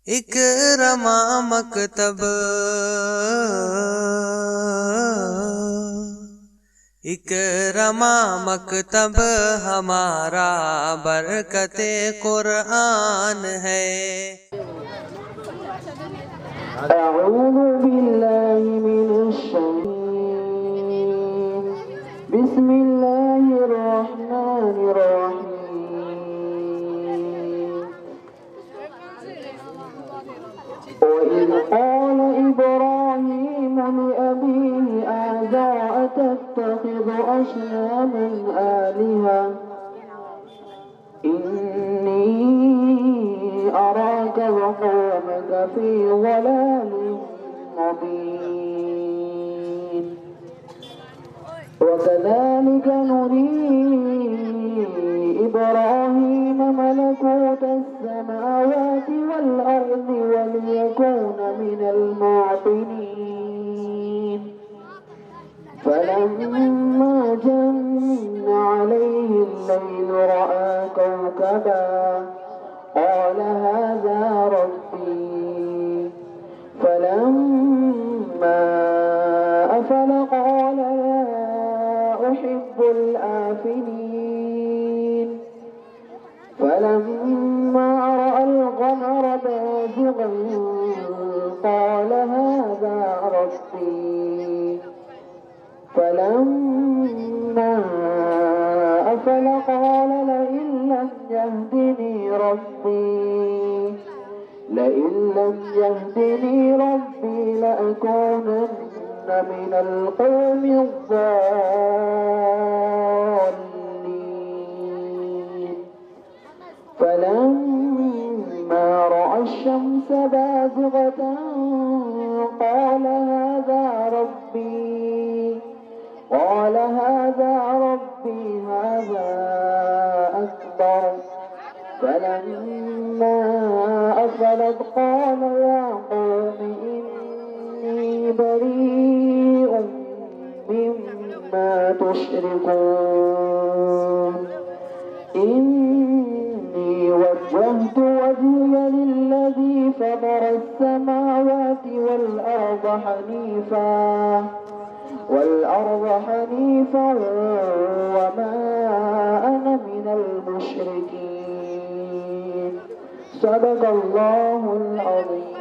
इकरमा मकतब, इकरमा मकतब हमारा बरकते कुरान है। أعوذ بالله من الشيطان بسم الله الرحمن الرحيم. وإذ قال إبراهيم لأبيه آزر أتتخذ أصناما آلهة إني أراك وقومك في ضلال مبين. وكذلك نري إبراهيم ملكوت السماوات والأرض وليكون من الموقنين. فلما جن عليه الليل رأى كوكبا قال هذا ربي. فلما أفل قال لا أحب الآفلين. فلما رأى القمر بازغا قال هذا ربي. فلما أفل قال لئن لم يهدني ربي لأكونن من القوم الضالين. فلما رأى الشمس بازغة قال هذا ربي هذا أكبر. فلما أفلت قال يا قوم إني بريء مما تشركون. إني وجهت وجهي للذي فطر السماوات والأرض حنيفا وما أنا من المشركين. صدق الله العظيم.